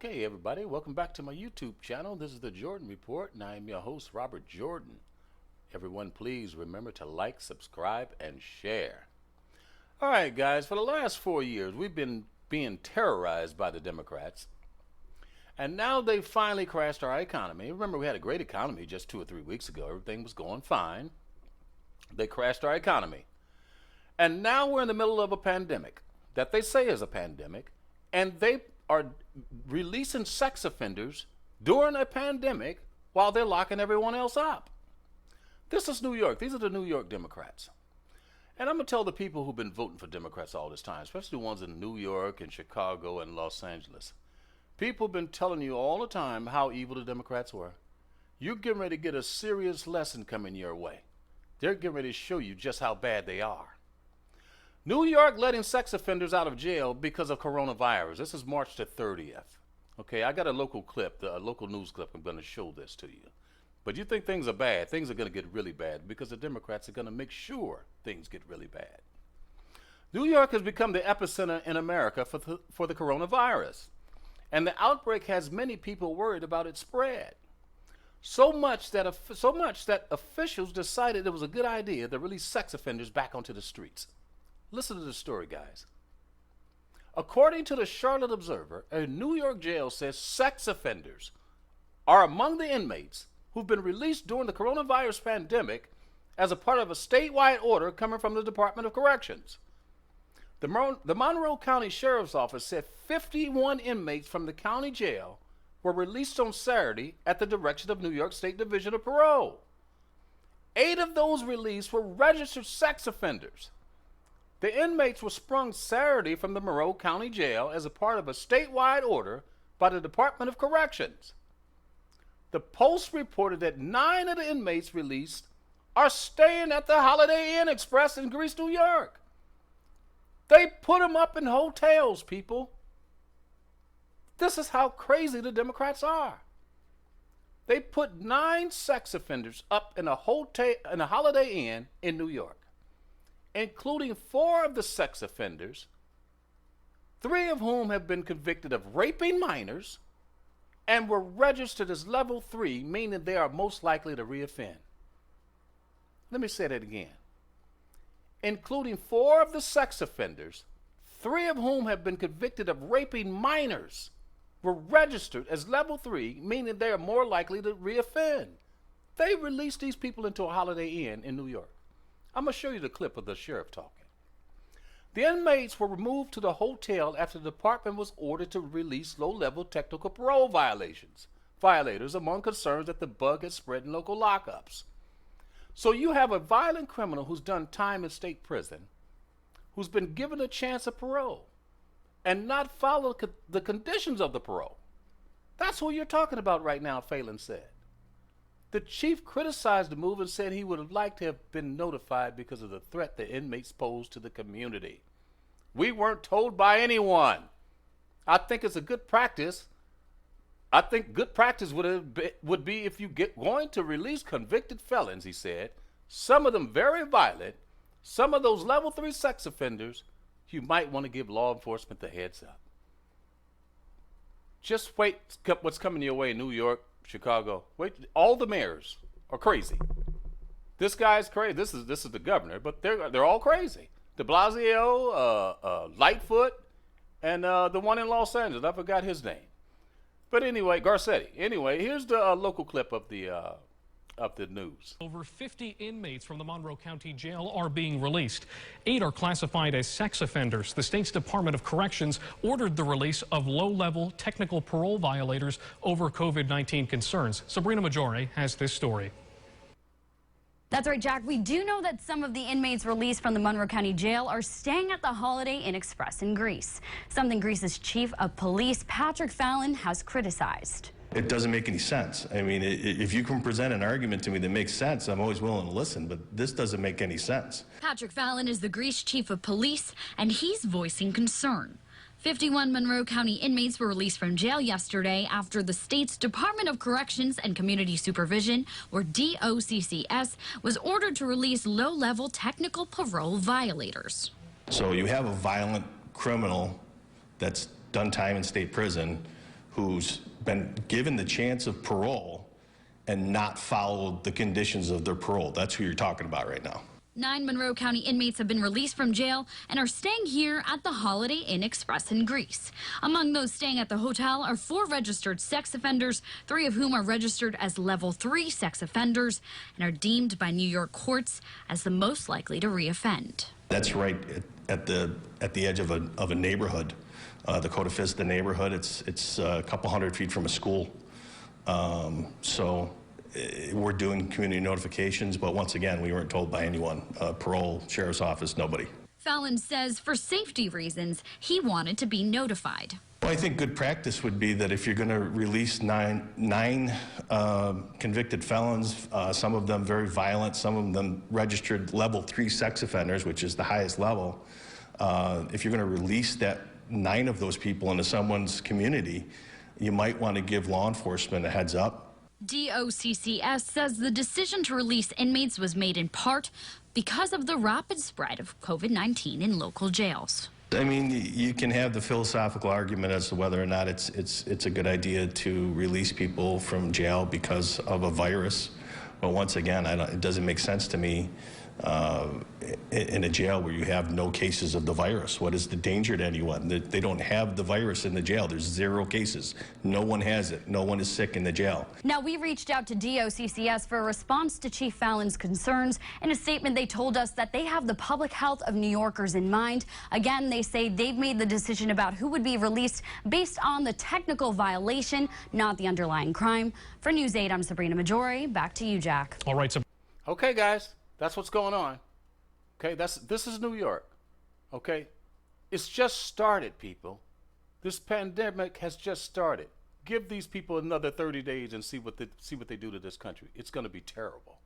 Okay, everybody, welcome back to my YouTube channel. This is the Jordan Report, and I am your host, Robert Jordan. Everyone, please remember to like, subscribe, and share. All right, guys, for the last 4 years, we've been being terrorized by the Democrats, and now they finally crashed our economy. Remember, we had a great economy just 2 or 3 weeks ago. Everything was going fine. They crashed our economy. And now we're in the middle of a pandemic that they say is a pandemic, and they are releasing sex offenders during a pandemic while they're locking everyone else up. This is New York. These are the New York Democrats. And I'm going to tell the people who've been voting for Democrats all this time, especially the ones in New York and Chicago and Los Angeles. People have been telling you all the time how evil the Democrats were. You're getting ready to get a serious lesson coming your way. They're getting ready to show you just how bad they are. New York letting sex offenders out of jail because of coronavirus. This is March the 30th. Okay, I got a local clip, a local news clip. I'm going to show this to you. But you think things are bad. Things are going to get really bad because the Democrats are going to make sure things get really bad. New York has become the epicenter in America for the coronavirus. And the outbreak has many people worried about its spread. So much that officials decided it was a good idea to release sex offenders back onto the streets. Listen to the story, guys. According to the Charlotte Observer, a New York jail says sex offenders are among the inmates who've been released during the coronavirus pandemic as a part of a statewide order coming from the Department of Corrections. The Monroe County Sheriff's Office said 51 inmates from the county jail were released on Saturday at the direction of New York State Division of Parole. 8 of those released were registered sex offenders. The inmates were sprung Saturday from the Monroe County Jail as a part of a statewide order by the Department of Corrections. The Post reported that 9 of the inmates released are staying at the Holiday Inn Express in Greece, New York. They put them up in hotels, people. This is how crazy the Democrats are. They put 9 sex offenders up in a Holiday Inn in New York, including 4 of the sex offenders, 3 of whom have been convicted of raping minors and were registered as level 3, meaning they are most likely to reoffend. Let me say that again. Including 4 of the sex offenders, 3 of whom have been convicted of raping minors, were registered as level 3, meaning they are more likely to reoffend. They released these people into a Holiday Inn in New York. I'm going to show you the clip of the sheriff talking. The inmates were removed to the hotel after the department was ordered to release low-level technical parole violators among concerns that the bug had spread in local lockups. So you have a violent criminal who's done time in state prison, who's been given a chance of parole, and not followed the conditions of the parole. That's who you're talking about right now, Phelan said. The chief criticized the move and said he would have liked to have been notified because of the threat the inmates posed to the community. We weren't told by anyone. I think it's a good practice. I think good practice would be if you get going to release convicted felons, he said. Some of them very violent. Some of those level 3 sex offenders, you might want to give law enforcement the heads up. Just wait what's coming your way in New York, Chicago. Wait, all the mayors are crazy. This guy's crazy. This is the governor, but they're all crazy. De Blasio, Lightfoot, and the one in Los Angeles. I forgot his name. But anyway, Garcetti. Anyway, here's the local clip of the news. Over 50 inmates from the Monroe County Jail are being released. 8 are classified as sex offenders. The state's Department of Corrections ordered the release of low-level technical parole violators over COVID-19 concerns. Sabrina Maggiore has this story. That's right, Jack. We do know that some of the inmates released from the Monroe County Jail are staying at the Holiday Inn Express in Greece, something Greece's chief of police, Patrick Fallon, has criticized. It doesn't make any sense. I mean, if you can present an argument to me that makes sense, I'm always willing to listen, but this doesn't make any sense. Patrick Fallon is the Greece chief of police, and he's voicing concern. 51 Monroe County inmates were released from jail yesterday after the state's Department of Corrections and Community Supervision, or DOCCS, was ordered to release low-level technical parole violators. So you have a violent criminal that's done time in state prison who's been given the chance of parole and not followed the conditions of their parole. That's who you're talking about right now. 9 Monroe County inmates have been released from jail and are staying here at the Holiday Inn Express in Greece. Among those staying at the hotel are 4 registered sex offenders, 3 of whom are registered as level 3 sex offenders and are deemed by New York courts as the most likely to reoffend. That's right at the edge of a neighborhood, the Coda Vista neighborhood. It's a couple hundred feet from a school. So we're doing community notifications, but once again, we weren't told by anyone. Parole, sheriff's office, nobody. Fallon says for safety reasons, he wanted to be notified. Well, I think good practice would be that if you're going to release nine convicted felons, some of them very violent, some of them registered level 3 sex offenders, which is the highest level, if you're going to release 9 of those people into someone's community, you might want to give law enforcement a heads up. DOCCS says the decision to release inmates was made in part because of the rapid spread of COVID-19 in local jails. I mean, you can have the philosophical argument as to whether or not it's a good idea to release people from jail because of a virus. But once again, it doesn't make sense to me in a jail where you have no cases of the virus. What is the danger to anyone? They don't have the virus in the jail. There's 0 cases. No one has it. No one is sick in the jail. Now, we reached out to DOCCS for a response to Chief Fallon's concerns. In a statement, they told us that they have the public health of New Yorkers in mind. Again, they say they've made the decision about who would be released based on the technical violation, not the underlying crime. For News 8, I'm Sabrina Majori. Back to you, Jack. All right, Okay, guys, that's what's going on. Okay, this is New York. Okay, it's just started, people. This pandemic has just started. Give these people another 30 days and see what they do to this country. It's going to be terrible.